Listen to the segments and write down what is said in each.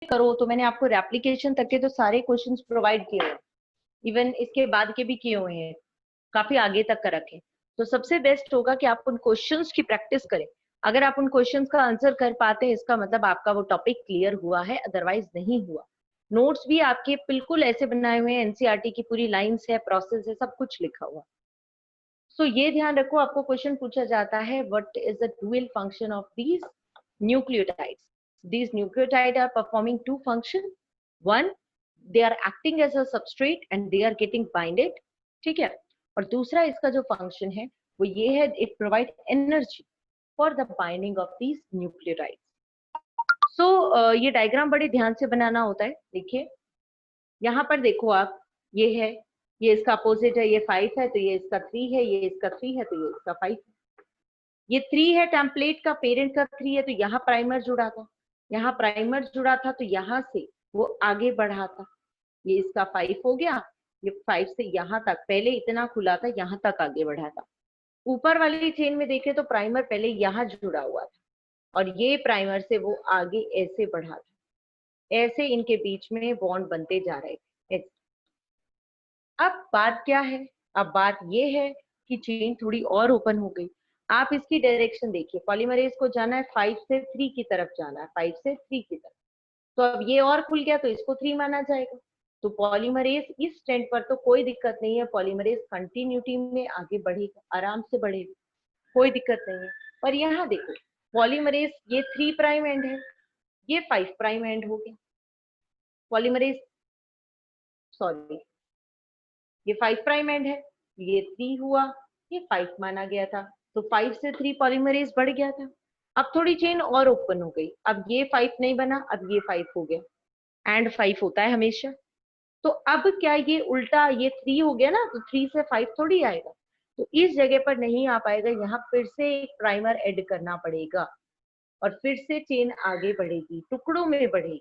करो तो मैंने आपको रेप्लिकेशन तक के तो सारे क्वेश्चंस प्रोवाइड किए हैं, इवन इसके बाद के भी किए हुए हैं, काफी आगे तक का रखे। तो सबसे बेस्ट होगा कि आप उन क्वेश्चंस की प्रैक्टिस करें। अगर आप उन क्वेश्चंस का आंसर कर पाते हैं इसका मतलब आपका वो टॉपिक क्लियर हुआ है, अदरवाइज नहीं हुआ। नोट्स भी आपके बिल्कुल ऐसे बनाए हुए हैं, एनसीईआरटी की पूरी लाइंस है, प्रोसेस है, सब कुछ लिखा हुआ। सो ये ध्यान रखो, आपको क्वेश्चन पूछा जाता है what is the dual function of these nucleotides. These nucleotides are performing two functions. One, they are acting as a substrate and they are getting binded. ठीक है। और दूसरा इसका जो फंक्शन है वो ये है, it provide energy for the binding of these nucleotides. So ये डायग्राम बड़े ध्यान से बनाना होता है। देखिए यहाँ पर देखो आप, ये है, ये इसका अपोजिट है, ये 5 है तो ये इसका 3 है, ये इसका 3 है तो ये इसका 5 है। ये 3 है टेम्पलेट का, पेरेंट का 3 है तो यहाँ प्राइमर जुड़ा था, यहाँ प्राइमर जुड़ा था तो यहाँ से वो आगे बढ़ा था, ये इसका 5 हो गया, ये 5 से यहाँ तक, पहले इतना खुला था यहाँ तक आगे बढ़ा था। ऊपर वाली चेन में देखें तो प्राइमर पहले यहाँ जुड़ा हुआ था और ये प्राइमर से वो आगे ऐसे बढ़ा था, ऐसे इनके बीच में बॉन्ड बनते जा रहे थे। अब बात क्या है, अब बात ये है कि चेन थोड़ी और ओपन हो गई। आप इसकी डायरेक्शन देखिए, पॉलीमरेज को जाना है 5 से 3 की तरफ जाना है, 5 से 3 की तरफ। तो अब ये और खुल गया तो इसको 3 माना जाएगा। तो पॉलीमरेज इस स्टैंड पर तो कोई दिक्कत नहीं है, पॉलीमरेज कंटिन्यूटी में आगे बढ़ेगा, आराम से बढ़ेगा, कोई दिक्कत नहीं है। पर यहाँ देखो पॉलीमरेज ये 3 प्राइम एंड है, ये 5 प्राइम एंड हो गया। पॉलीमरेज सॉरी, ये 5 प्राइम एंड है, ये 3 हुआ, ये 5 माना गया था, तो 5 से 3 पॉलीमरेज बढ़ गया था। अब थोड़ी चेन और ओपन हो गई, अब ये 5 नहीं बना, अब ये 5 हो गया, एंड 5 होता है हमेशा। तो अब क्या ये उल्टा, ये 3 हो गया ना, तो 3 से 5 थोड़ी आएगा, तो इस जगह पर नहीं आ पाएगा, यहाँ फिर से एक प्राइमर ऐड करना पड़ेगा और फिर से चेन आगे बढ़ेगी, टुकड़ों में बढ़ेगी।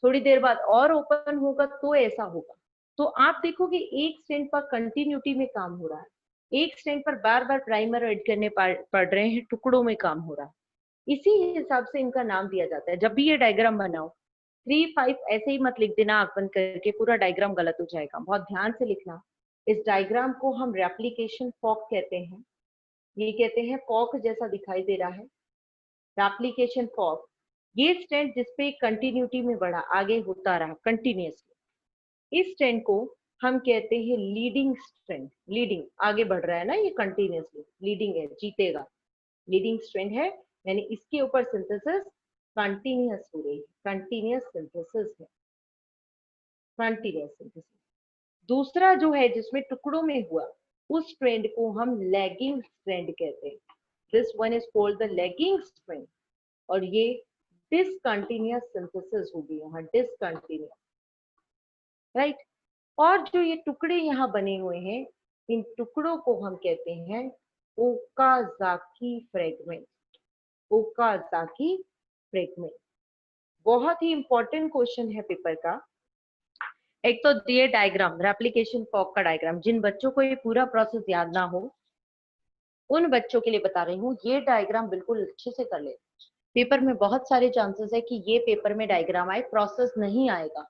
थोड़ी देर बाद और ओपन होगा तो ऐसा होगा। तो आप देखोगे एक स्टैंड पर कंटिन्यूटी में काम हो रहा है, एक स्टैंड पर बार बार प्राइमर ऐड करने पड़ रहे हैं, टुकड़ों में काम हो रहा है। इसी हिसाब से इनका नाम दिया जाता है। जब भी ये डायग्राम बनाओ 3 5 ऐसे ही मत लिख देना आंख बंद करके, पूरा डायग्राम गलत हो जाएगा, बहुत ध्यान से लिखना। इस डायग्राम को हम रेप्लिकेशन फॉक कहते हैं, ये कहते हैं फॉक जैसा दिखाई दे रहा है, रेप्लिकेशन फॉक। ये स्टैंड जिसपे कंटिन्यूटी में बढ़ा, आगे होता रहा कंटिन्यूसली, इस स्टैंड को हम कहते हैं लीडिंग स्ट्रैंड। लीडिंग आगे बढ़ रहा है ना, ये कंटिन्यूसली लीडिंग है, जीतेगा, लीडिंग स्ट्रैंड है, यानी इसके ऊपर सिंथेसिस कंटिन्यूस हो रही है, कंटिन्यूस सिंथेसिस है, कंटिन्यूस सिंथेसिस। दूसरा जो है जिसमें टुकड़ों में हुआ, उस स्ट्रैंड को हम लैगिंग स्ट्रैंड कहते हैं। This one is called the lagging strand, और ये डिसकंटिन्यूस सिंथेसिस होगी, यहाँ डिसकंटिन्यूस, राइट। और जो ये टुकड़े यहाँ बने हुए हैं, इन टुकड़ों को हम कहते हैं ओकाज़ाकी फ्रेगमेंट, ओकाज़ाकी फ्रेगमेंट। बहुत ही इंपॉर्टेंट क्वेश्चन है पेपर का। एक तो ये डायग्राम, रेप्लिकेशन फॉक का डायग्राम, जिन बच्चों को ये पूरा प्रोसेस याद ना हो उन बच्चों के लिए बता रही हूँ, ये डायग्राम बिल्कुल अच्छे से कर ले। पेपर में बहुत सारे चांसेस है कि ये पेपर में डायग्राम आए, प्रोसेस नहीं आएगा,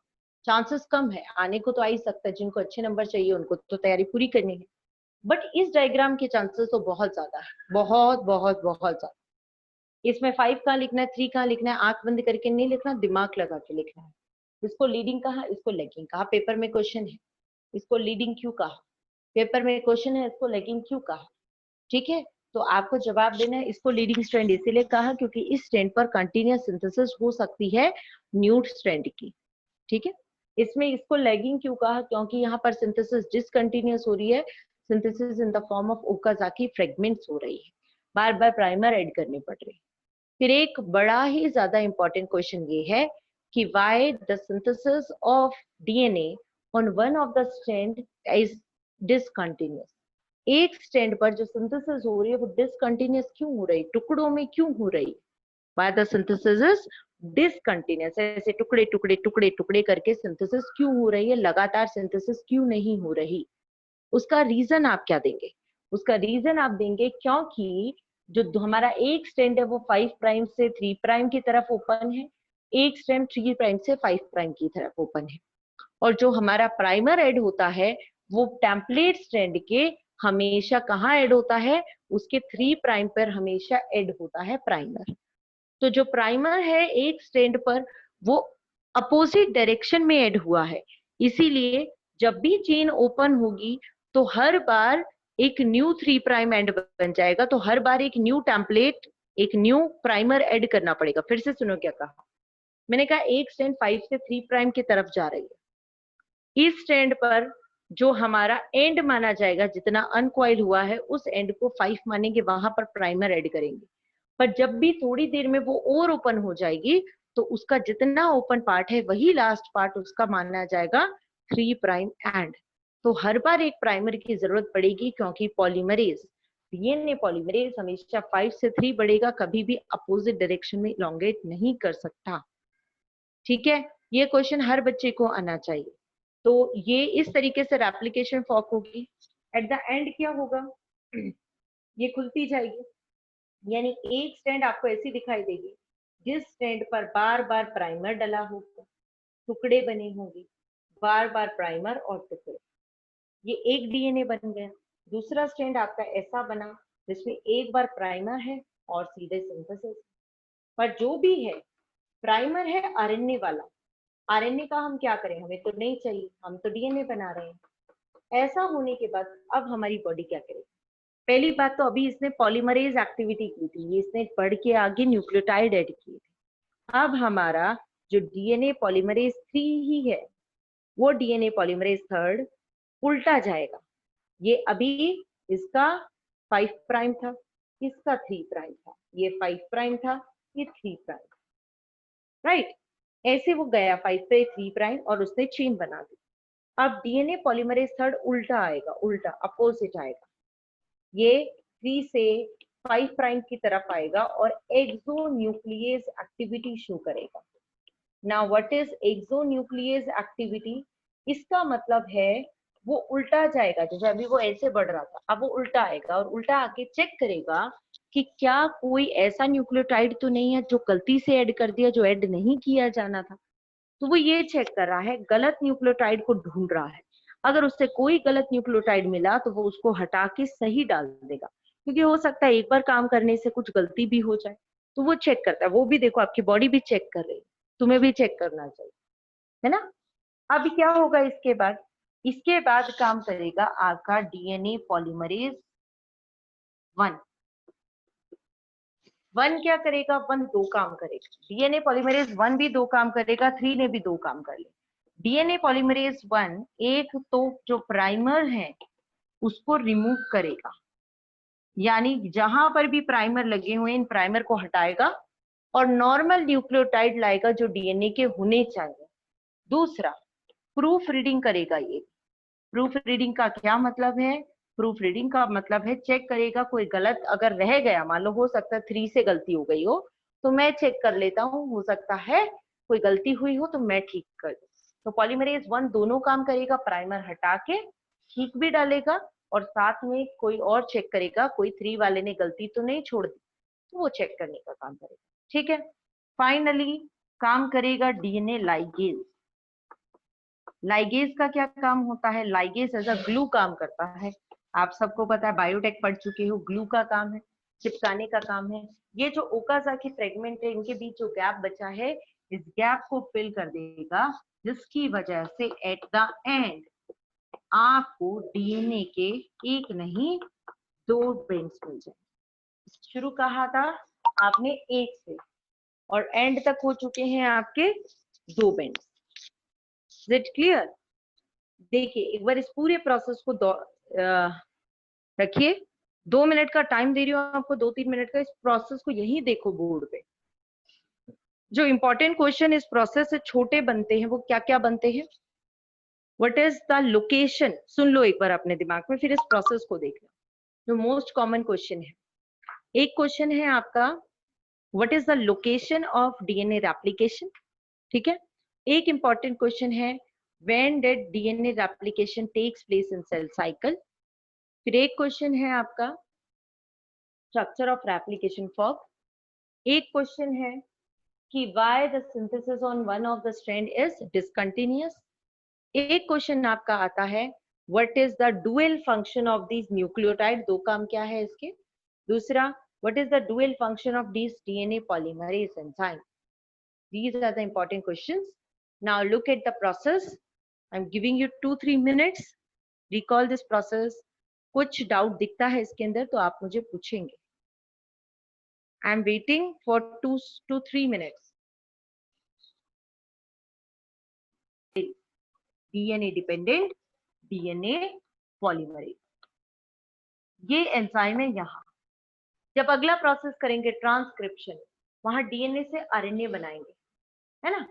चांसेस कम है, आने को तो आ ही सकता है, जिनको अच्छे नंबर चाहिए उनको तो तैयारी पूरी करनी है, बट इस डायग्राम के चांसेस तो बहुत ज्यादा है, बहुत बहुत बहुत ज्यादा। इसमें 5 कहाँ लिखना है, 3 कहाँ लिखना है, आंख बंद करके नहीं लिखना, दिमाग लगा के लिखना है। इसको लीडिंग कहा, इसको लैगिंग कहा, पेपर में क्वेश्चन है। इसको लीडिंग क्यों कहा, पेपर में क्वेश्चन है, इसको लैगिंग क्यों कहा, ठीक है। तो आपको जवाब देना है, इसको लीडिंग स्ट्रैंड इसीलिए कहा क्योंकि इस स्ट्रैंड पर कंटिन्यूस सिंथेसिस हो सकती है न्यूड स्ट्रैंड की, ठीक है। इसमें इसको लैगिंग क्यों कहा, क्योंकि यहाँ पर सिंथेसिस डिसकंटिन्यूस हो रही है, synthesis in the form of Okazaki fragments हो रही है, बार बार प्राइमर ऐड करने पड़ रहे हैं। फिर एक बड़ा ही ज्यादा इंपॉर्टेंट क्वेश्चन ये है कि why the synthesis of DNA on one of the strand is discontinuous. एक स्टैंड पर जो सिंथेसिस हो रही है वो डिसकंटिन्यूस क्यों हो रही, टुकड़ों में क्यों हो रही, why the synthesis is discontinuous, ऐसे टुकड़े टुकड़े टुकड़े टुकड़े करके सिंथेसिस क्यों हो रही है, लगातार सिंथेसिस क्यों नहीं हो रही, उसका रीजन आप क्या देंगे, उसका रीजन आप देंगे क्योंकि जो हमारा एक स्टैंड है वो 5 प्राइम से 3 प्राइम की तरफ ओपन है, एक स्ट्रैंड 3 प्राइम से 5 प्राइम की तरफ ओपन है, और जो हमारा प्राइमर ऐड होता है वो टेम्पलेट स्ट्रैंड के हमेशा कहाँ ऐड होता है, उसके 3 प्राइम पर हमेशा ऐड होता है प्राइमर। तो जो प्राइमर है एक स्ट्रैंड पर वो अपोजिट डायरेक्शन में ऐड हुआ है, इसीलिए जब भी चेन ओपन होगी तो हर बार एक न्यू 3 प्राइम एंड बन जाएगा, तो हर बार एक न्यू टेम्पलेट, एक न्यू प्राइमर ऐड करना पड़ेगा। फिर से सुनो क्या कहा मैंने, कहा एक स्ट्रैंड 5 से 3 प्राइम की तरफ जा रही है, इस स्ट्रैंड पर जो हमारा एंड माना जाएगा, जितना अनकॉइल हुआ है उस एंड को 5 मानेंगे, वहां पर प्राइमर ऐड करेंगे। पर जब भी थोड़ी देर में वो और ओपन हो जाएगी तो उसका जितना ओपन पार्ट है वही लास्ट पार्ट उसका माना जाएगा 3 प्राइम एंड। तो हर बार एक प्राइमर की जरूरत पड़ेगी, क्योंकि पॉलीमरेज, डीएनए पॉलीमरेज हमेशा 5 से 3 बढ़ेगा, कभी भी अपोजिट डायरेक्शन में इलोंगेट नहीं कर सकता। ठीक है, ये क्वेश्चन हर बच्चे को आना चाहिए। तो ये इस तरीके से रेप्लिकेशन फॉर्क होगी। एट द एंड क्या होगा, ये खुलती जाएगी, यानी एक स्टैंड आपको ऐसी दिखाई देगी जिस स्टैंड पर बार बार प्राइमर डला होगा, टुकड़े बने होंगे, बार बार प्राइमर और टुकड़े, ये एक डीएनए बन गया। दूसरा स्टैंड आपका ऐसा बना जिसमें एक बार प्राइमर है और सीधे सिंथेसिस। पर जो भी है प्राइमर है आरएनए वाला, आरएनए का हम क्या करें, हमें तो नहीं चाहिए, हम तो डीएनए बना रहे हैं। ऐसा होने के बाद अब हमारी बॉडी क्या करेगी, पहली बात तो अभी इसने पॉलीमरेज एक्टिविटी की थी, ये इसने पढ़ के आगे न्यूक्लियोटाइड ऐड किए थे। अब हमारा जो डीएनए पॉलीमरेज 3 ही है, वो डीएनए पॉलीमरेज 3 उल्टा जाएगा। ये अभी इसका 5 प्राइम था, इसका 3 प्राइम था, ये 5 प्राइम था, ये 3 प्राइम, राइट। ऐसे वो गया 5 पे 3 प्राइम और उसने चेन बना दी। अब डीएनए पॉलीमरेज 3 उल्टा आएगा, उल्टा अपोजिट आएगा, ये 3 से 5 प्राइम की तरफ आएगा और एक्सोन्यूक्लियस एक्टिविटी शो करेगा। Now what is exonuclease activity, इसका मतलब है वो उल्टा जाएगा, जैसे अभी वो ऐसे बढ़ रहा था, अब वो उल्टा आएगा और उल्टा आके चेक करेगा कि क्या कोई ऐसा न्यूक्लियोटाइड तो नहीं है जो गलती से ऐड कर दिया, जो ऐड नहीं किया जाना था। तो वो ये चेक कर रहा है, गलत न्यूक्लियोटाइड को ढूंढ रहा है। अगर उससे कोई गलत न्यूक्लियोटाइड मिला तो वो उसको हटा के सही डाल देगा, क्योंकि हो सकता है एक बार काम करने से कुछ गलती भी हो जाए। तो वो चेक करता है, वो भी देखो आपकी बॉडी भी चेक कर रही है, तुम्हें भी चेक करना चाहिए, है ना। अब क्या होगा इसके बाद, इसके बाद काम करेगा आपका डीएनए पॉलीमरेज 1। 1 क्या करेगा, 1 दो काम करेगा, डीएनए पॉलीमरेज 1 भी दो काम करेगा, 3 ने भी दो काम कर लिया। डीएनए पॉलीमरेज 1 एक तो जो प्राइमर है उसको रिमूव करेगा, यानी जहां पर भी प्राइमर लगे हुए इन प्राइमर को हटाएगा और नॉर्मल न्यूक्लियोटाइड लाएगा जो डीएनए के होने चाहिए। दूसरा, प्रूफ रीडिंग करेगा। ये प्रूफ रीडिंग का क्या मतलब है, प्रूफ रीडिंग का मतलब है चेक करेगा कोई गलत अगर रह गया, मान लो हो सकता है 3 से गलती हो गई हो तो मैं चेक कर लेता हूँ, हो सकता है कोई गलती हुई हो तो मैं ठीक कर दूं। तो पॉलीमरेज 1 दोनों काम करेगा, प्राइमर हटा के ठीक भी डालेगा और साथ में कोई और चेक करेगा कोई 3 वाले ने गलती तो नहीं छोड़ दी, तो वो चेक करने का काम करेगा। ठीक है, फाइनली काम करेगा डीएनए लाइगेज। लाइगेज का क्या काम होता है, लाइगेज एज अ ग्लू काम करता है। आप सबको पता है, बायोटेक पढ़ चुके हो, ग्लू का काम है, चिपकाने का काम है। ये जो ओकाजाकी फ्रेगमेंट है, इनके बीच जो गैप बचा है, इस गैप को फिल कर देगा, जिसकी वजह से एट द एंड आपको डीएनए के एक नहीं 2 बेंड्स मिल जाए। शुरू कहा था आपने एक से और एंड तक हो चुके हैं आपके 2 बेंड्स। Is it clear? देखिए एक बार इस पूरे प्रोसेस को रखिए, 2 मिनट का टाइम दे रही हूँ आपको, 2-3 मिनट का, इस प्रोसेस को यही देखो बोर्ड पे। जो इंपॉर्टेंट क्वेश्चन इस प्रोसेस से छोटे बनते हैं वो क्या क्या बनते हैं, व्हाट इज द लोकेशन, सुन लो एक बार अपने दिमाग में, फिर इस प्रोसेस को देख लो। जो मोस्ट कॉमन क्वेश्चन है, एक क्वेश्चन है आपका what is the location of DNA replication, ठीक है। एक इंपॉर्टेंट क्वेश्चन है when did DNA replication takes place in cell cycle. फिर एक क्वेश्चन है आपका स्ट्रक्चर ऑफ रेप्लिकेशन फॉर्क। एक क्वेश्चन है कि why the synthesis on one of the strand is discontinuous. एक क्वेश्चन आपका आता है what is the dual function of these nucleotide, दो काम क्या है इसके. दूसरा, what is the dual function of these DNA polymerase enzyme. These are the important questions. Now look at the process. I'm giving you 2-3 minutes. Recall this process. कुछ doubt दिखता है इसके अंदर तो आप मुझे पूछेंगे. I'm waiting for 2 to 3 minutes. DNA dependent DNA polymerase. ये एंजाइम है यहाँ. जब अगला प्रोसेस करेंगे ट्रांसक्रिप्शन, वहां डीएनए से आरएनए बनाएंगे, है ना.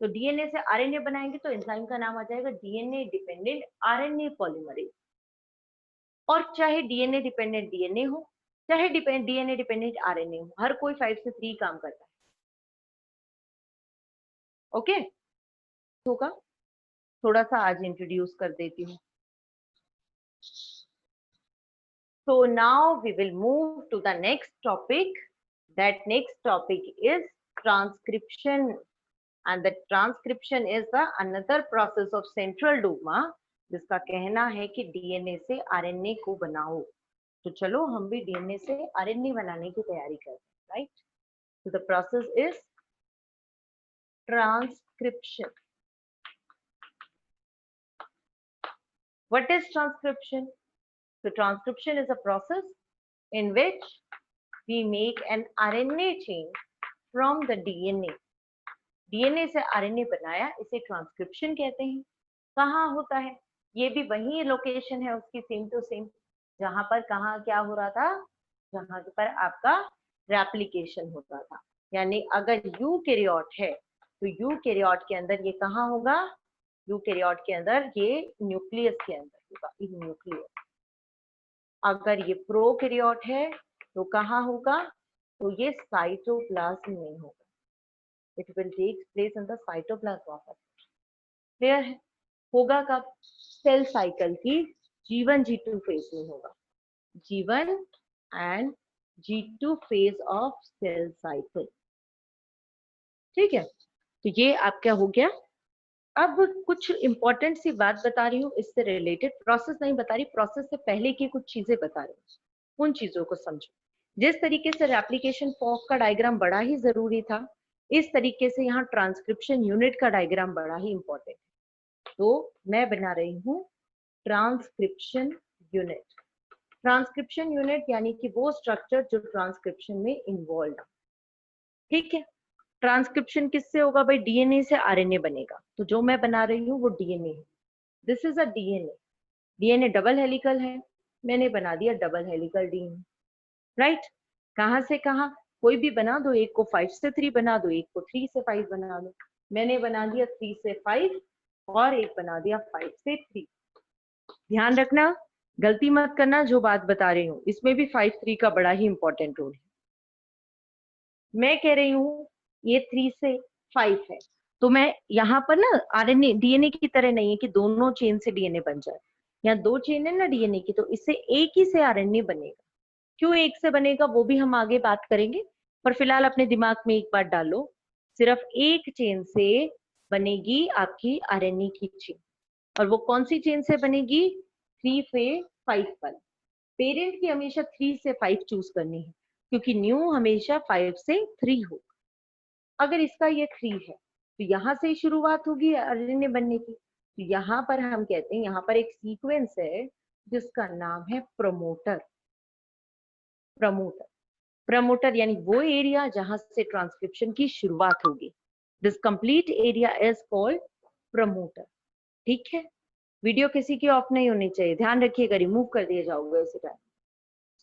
तो डीएनए से आरएनए बनाएंगे तो एंजाइम का नाम आ जाएगा डीएनए डिपेंडेंट आरएनए पॉलीमरेज. और चाहे डीएनए डिपेंडेंट डीएनए हो, चाहे डीएनए डिपेंडेंट आरएनए हो, हर कोई 5 से 3 काम करता है. ओके, होगा. थोड़ा सा आज इंट्रोड्यूस कर देती हूँ. So now we will move to the next topic. That next topic is transcription, and the transcription is the another process of central dogma, जिसका कहना है कि डीएनए से आरएनए को बनाओ. तो चलो हम भी डीएनए से आरएनए बनाने की तैयारी करते हैं, right. So the process is transcription. What is transcription? So transcription is a process in which we make an RNA chain from the DNA. DNA से RNA बनाया, इसे ट्रांसक्रिप्शन कहते हैं. कहाँ होता है? ये भी वही लोकेशन है उसकी, सेम टू सेम, जहां पर कहाँ क्या हो रहा था, जहां पर आपका रेप्लिकेशन होता था. यानी अगर यूकैरियोट है तो यूकैरियोट के अंदर ये कहाँ होगा? यूकैरियोट के अंदर ये न्यूक्लियस के अंदर होगा, इन न्यूक्लियस. अगर ये प्रोकैरियोट है तो कहाँ होगा? तो ये साइटोप्लाज्म में होगा. It will take place in the cytoplasm of. Clear है? होगा कब? सेल साइकिल की G1 G2 फेज में होगा. G1 and G2 phase of cell cycle. ठीक है, तो ये आपका हो गया. अब कुछ इंपॉर्टेंट सी बात बता रही हूँ, इससे रिलेटेड प्रोसेस नहीं बता रही, प्रोसेस से पहले की कुछ चीजें बता रही हूँ. उन चीजों को समझो. जिस तरीके से रेप्लिकेशन फॉर्क का डायग्राम बड़ा ही जरूरी था, इस तरीके से यहाँ ट्रांसक्रिप्शन यूनिट का डायग्राम बड़ा ही इंपॉर्टेंट है. तो मैं बना रही हूँ ट्रांसक्रिप्शन यूनिट. ट्रांसक्रिप्शन यूनिट यानी कि वो स्ट्रक्चर जो ट्रांसक्रिप्शन में इन्वॉल्व है. ठीक है. ट्रांसक्रिप्शन किससे होगा भाई? डीएनए से आरएनए बनेगा. तो जो मैं बना रही हूँ वो डीएनए है. This is a DNA. DNA double helical है, मैंने बना दिया डबल हेलिकल डीएनए. राइट. कहाँ से कहाँ? कोई भी बना दो. एक को 5 से 3 बना दो, एक को 3 से 5 बना दो. मैंने बना दिया 3 से 5 और एक बना दिया 5 से 3. ध्यान रखना, गलती मत करना, जो बात बता रही हूँ इसमें भी 5-3 का बड़ा ही इंपॉर्टेंट रोल है. मैं कह रही हूँ ये 3 से 5 है, तो मैं यहाँ पर ना आरएनए डीएनए की तरह नहीं है कि दोनों चेन से डीएनए बन जाए. यहाँ 2 चेन है ना डीएनए की, तो इससे एक ही से आरएनए बनेगा. क्यों एक से बनेगा वो भी हम आगे बात करेंगे, पर फिलहाल अपने दिमाग में एक बात डालो, सिर्फ एक चेन से बनेगी आपकी आरएनए की चेन. और वो कौन सी चेन से बनेगी? 3 से 5 पर. पेरेंट की हमेशा 3 से 5 चूज करनी है, क्योंकि न्यू हमेशा 5 से 3 हो. अगर इसका ये 3 है तो यहाँ से ही शुरुआत होगी आरएनए बनने की. तो यहाँ पर हम कहते हैं, यहाँ पर एक सीक्वेंस है जिसका नाम है प्रमोटर. प्रमोटर. प्रमोटर यानी वो एरिया जहां से ट्रांसक्रिप्शन की शुरुआत होगी. This complete area is called promoter. ठीक है. वीडियो किसी की ऑफ नहीं होनी चाहिए, ध्यान रखिएगा, रिमूव कर दिए जाओगे इसी time.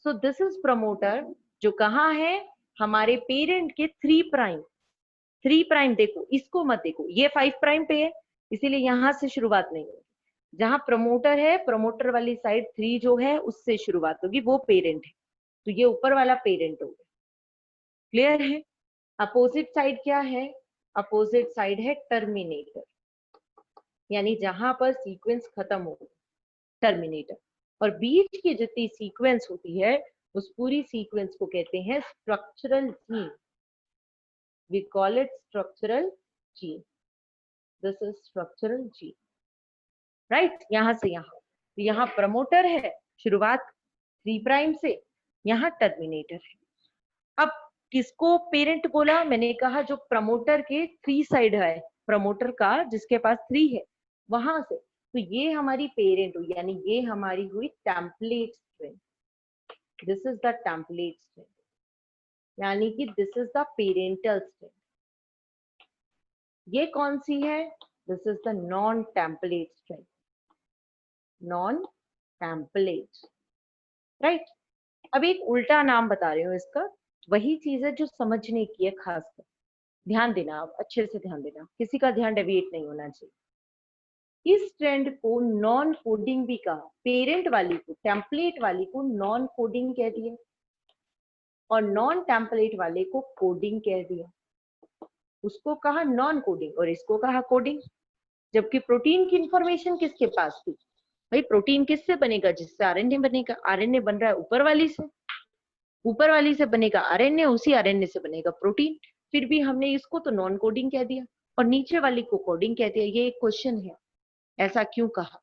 So this is promoter, जो कहाँ है? हमारे पेरेंट के 3 प्राइम. 3 प्राइम देखो, इसको मत देखो, ये 5 प्राइम पे है, इसीलिए यहां से शुरुआत नहीं होगी. जहां प्रमोटर है, प्रमोटर वाली साइड 3 जो है उससे शुरुआत होगी, वो पेरेंट है. तो ये ऊपर वाला पेरेंट हो गया. क्लियर है? अपोजिट साइड क्या है? अपोजिट साइड है टर्मिनेटर, यानी जहां पर सीक्वेंस खत्म हो, टर्मिनेटर. और बीच की जितनी सीक्वेंस होती है उस पूरी सीक्वेंस को कहते हैं structural gene. We call it structural gene, this is structural gene, right. यहां से यहां, तो यहाँ प्रमोटर है शुरुआत 3 प्राइम से, यहाँ टर्मिनेटर है। अब किसको पेरेंट बोला, मैंने कहा जो प्रमोटर के 3 साइड है, प्रमोटर का जिसके पास 3 है वहां से, तो ये हमारी पेरेंट हुई, यानी ये हमारी हुई template string, this is the template string, यानी कि this is the parental string. ये कौन सी है, this is the non template string, non template, right. अब एक उल्टा नाम बता रही हूँ इसका, वही चीज है जो समझने की है, खासकर ध्यान देना, आप अच्छे से ध्यान देना, किसी का ध्यान डेविएट नहीं होना चाहिए। इस ट्रेंड को नॉन कोडिंग भी कहा, पेरेंट वाली को, टेम्पलेट वाली को नॉन कोडिंग कह दिया और नॉन टेम्पलेट वाले को कोडिंग कह दिया। उसको कहा नॉन कोडिंग और इसको कहा कोडिंग। जबकि प्रोटीन की इंफॉर्मेशन किसके पास थी, भाई प्रोटीन किससे बनेगा, जिससे आरएनए बनेगा, आरएनए बन रहा है ऊपर वाली से, ऊपर वाली से बनेगा आरएनए, उसी आरएनए से बनेगा प्रोटीन, फिर भी हमने इसको तो नॉन कोडिंग कह दिया और नीचे वाली को कोडिंग कह दिया। ये एक क्वेश्चन है, ऐसा क्यों कहा,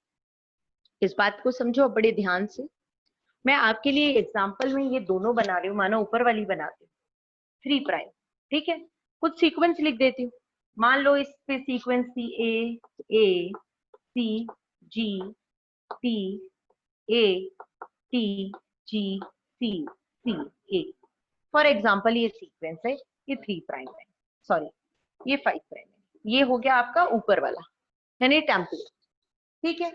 इस बात को समझो बड़े ध्यान से। मैं आपके लिए एग्जांपल में ये दोनों बना रही हूँ, मानो ऊपर वाली बनाती हूँ 3 प्राइम, ठीक है। कुछ सीक्वेंस लिख देती हूँ, मान लो इस पे सीक्वेंस थी A C G T A T G C C A, for example ये सीक्वेंस है, ये 3 प्राइम है, सॉरी ये 5 प्राइम है, ये हो गया आपका ऊपर वाला यानी टेम्पलेट, ठीक है।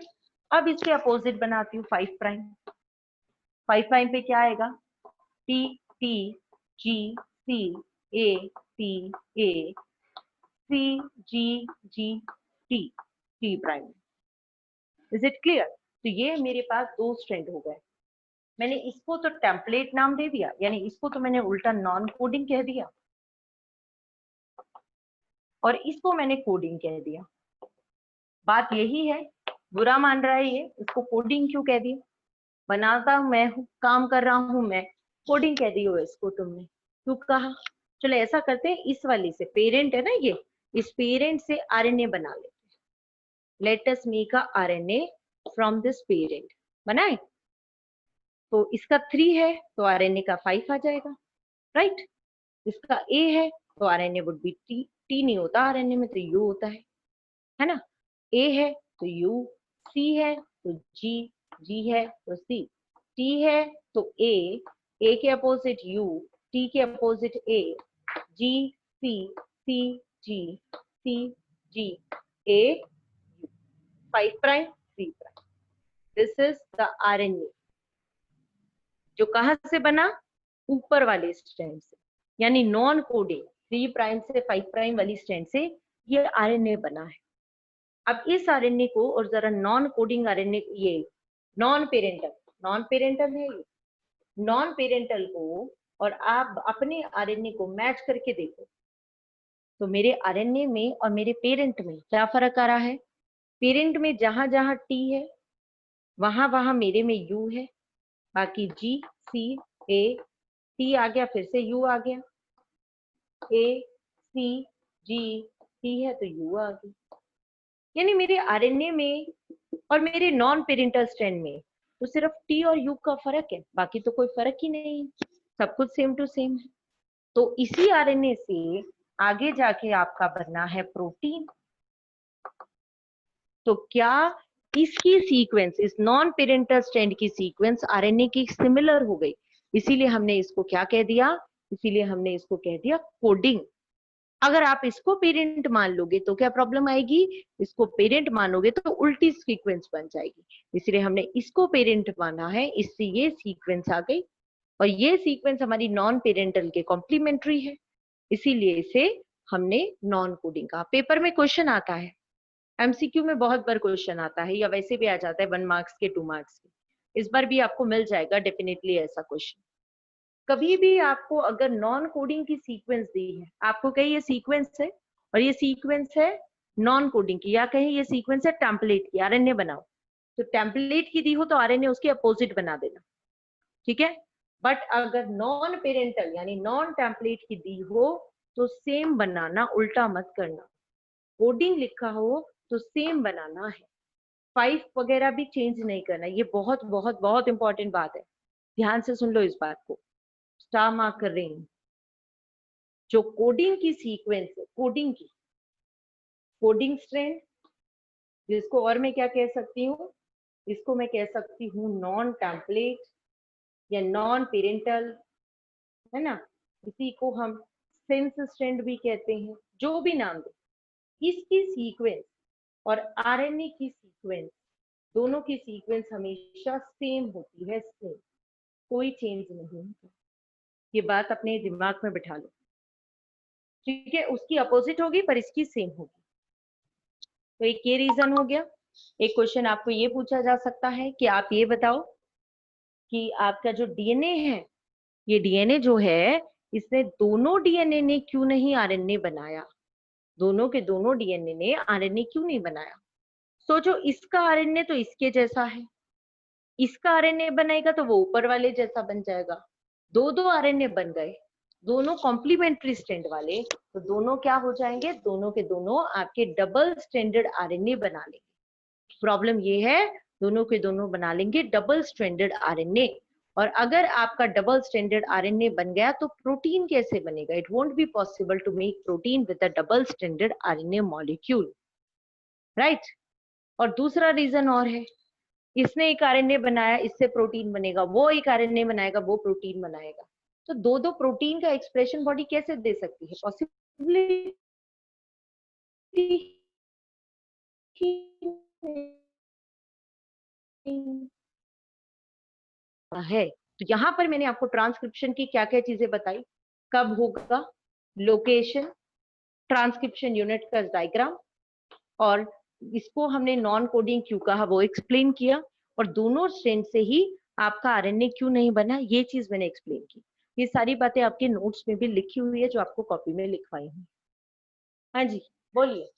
अब इसके अपोजिट बनाती हूँ 5 प्राइम, 5 प्राइम पे क्या आएगा, T T G C A T A C G G T T prime, is it clear. तो ये मेरे पास 2 स्ट्रैंड हो गए, मैंने इसको तो टेम्पलेट नाम दे दिया, यानी इसको तो मैंने उल्टा नॉन कोडिंग कह दिया और इसको मैंने कोडिंग कह दिया। बात यही है, बुरा मान रहा है ये, इसको कोडिंग क्यों कह दिया, बनाता मैं हूँ, काम कर रहा हूं मैं, कोडिंग कह दी हो इसको तुमने, क्यों कहा। चलो ऐसा करते हैं, इस वाली से, पेरेंट है ना ये, इस पेरेंट से आरएनए बना लेते हैं, let us make a RNA from this parent, बनाए। तो इसका 3 है तो आरएनए का 5 आ जाएगा, राइट। इसका ए है तो RNA would be T, T नहीं होता आरएनए में तो यू होता है ना। ए है तो यू, सी है तो जी, जी है तो सी, टी है तो ए के अपोजिट यू, टी के opposite A, G C, C G, C G A, 5 prime 3 prime, this is the RNA जो कहां से बना, ऊपर वाले स्ट्रैंड से, यानी नॉन कोडिंग 3 प्राइम से 5 प्राइम वाली स्ट्रैंड से ये आरएनए बना है। अब इस आरएनए को और जरा नॉन कोडिंग आरएनए, ये नॉन पेरेंटल है ये, नॉन पेरेंटल को और आप अपने आरएनए को मैच करके देखो, तो मेरे आरएनए में और मेरे पेरेंट में क्या फर्क आ रहा है। पेरेंट में जहां जहां टी है वहां वहां मेरे में यू है, बाकी जी सी ए, टी आ गया फिर से यू आ गया, ए सी जी टी है तो यू आ गया, यानी मेरे आरएनए में और मेरे नॉन पेरेंटल स्ट्रैंड में तो सिर्फ टी और यू का फर्क है, बाकी तो कोई फर्क ही नहीं, सब कुछ सेम टू सेम है। तो इसी आरएनए से आगे जाके आपका बनना है प्रोटीन। तो क्या इसकी सीक्वेंस, इस नॉन पेरेंटल स्ट्रैंड की सीक्वेंस आरएनए की सिमिलर हो गई, इसीलिए हमने इसको क्या कह दिया, इसीलिए हमने इसको कह दिया कोडिंग। अगर आप इसको पेरेंट मान लोगे तो क्या प्रॉब्लम आएगी, इसको पेरेंट मानोगे तो उल्टी सीक्वेंस बन जाएगी, इसलिए हमने इसको पेरेंट माना है, इससे ये सीक्वेंस आ गई और ये सीक्वेंस हमारी नॉन पेरेंटल के कॉम्प्लीमेंट्री है, इसीलिए इसे हमने नॉन कोडिंग कहा। पेपर में क्वेश्चन आता है, एमसीक्यू में बहुत बार क्वेश्चन आता है या वैसे भी आ जाता है 1 मार्क्स के 2 मार्क्स के, इस बार भी आपको मिल जाएगा डेफिनेटली ऐसा क्वेश्चन। कभी भी आपको अगर नॉन कोडिंग की सीक्वेंस दी है, आपको कहीं ये सीक्वेंस है और ये सीक्वेंस है नॉन कोडिंग की, या कहीं ये सीक्वेंस है टेम्पलेट की, आरएनए बनाओ, तो टेम्पलेट की दी हो तो आरएनए उसके अपोजिट बना देना, ठीक है। बट अगर नॉन पेरेंटल यानी नॉन टेम्पलेट की दी हो तो सेम बनाना, उल्टा मत करना। कोडिंग लिखा हो तो सेम बनाना है, 5 वगैरह भी चेंज नहीं करना। ये बहुत बहुत बहुत इंपॉर्टेंट बात है, ध्यान से सुन लो इस बात को। स्टार मार्क कर रही हूं। जो कोडिंग की सीक्वेंस है, कोडिंग की, कोडिंग स्ट्रेंड, जिसको और मैं क्या कह सकती हूँ, इसको मैं कह सकती हूँ नॉन टेम्पलेट या नॉन पेरेंटल, है ना। इसी को हम सेंस स्ट्रेंड भी कहते हैं, जो भी नाम दे। इसकी सीक्वेंस और आरएनए की सीक्वेंस, दोनों की सीक्वेंस हमेशा सेम होती है, सेम, कोई चेंज नहीं होता। ये बात अपने दिमाग में बिठा लो, ठीक है। उसकी अपोजिट होगी पर इसकी सेम होगी। तो एक ये रीजन हो गया। एक क्वेश्चन आपको ये पूछा जा सकता है कि आप ये बताओ कि आपका जो डीएनए है, ये डीएनए जो है, इसने दोनों डीएनए ने क्यों नहीं आरएनए बनाया? दोनों के दोनों डीएनए ने आरएनए क्यों नहीं बनाया? सोचो, इसका आरएनए तो इसके जैसा है, इसका आरएनए बनाएगा तो वो ऊपर वाले जैसा बन जाएगा। दो दो आरएनए बन गए, दोनों कॉम्प्लीमेंट्री स्ट्रैंड वाले, तो दोनों क्या हो जाएंगे? दोनों के दोनों आपके डबल स्ट्रैंडेड आरएनए बना लेंगे। प्रॉब्लम ये है, दोनों के दोनों बना लेंगे डबल स्ट्रैंडेड आरएनए। और अगर आपका डबल स्ट्रैंडेड आरएनए बन गया तो प्रोटीन कैसे बनेगा? It won't be possible to make protein with a double stranded RNA molecule, right. और दूसरा रीजन और है, इसने एक आरएनए बनाया, इससे प्रोटीन बनेगा, वो एक आरएनए बनाएगा, वो प्रोटीन बनाएगा। तो दो दो प्रोटीन का एक्सप्रेशन बॉडी कैसे दे सकती है? पॉसिबिलिटी है। तो यहाँ पर मैंने आपको ट्रांसक्रिप्शन की क्या क्या चीजें बताई, कब होगा, लोकेशन, ट्रांसक्रिप्शन यूनिट का डायग्राम, और इसको हमने नॉन कोडिंग क्यों कहा वो एक्सप्लेन किया, और दोनों स्ट्रैंड से ही आपका आरएनए क्यों नहीं बना, ये चीज मैंने एक्सप्लेन की। ये सारी बातें आपके नोट्स में भी लिखी हुई है, जो आपको कॉपी में लिखवाई हूँ। हाँ जी, बोलिए।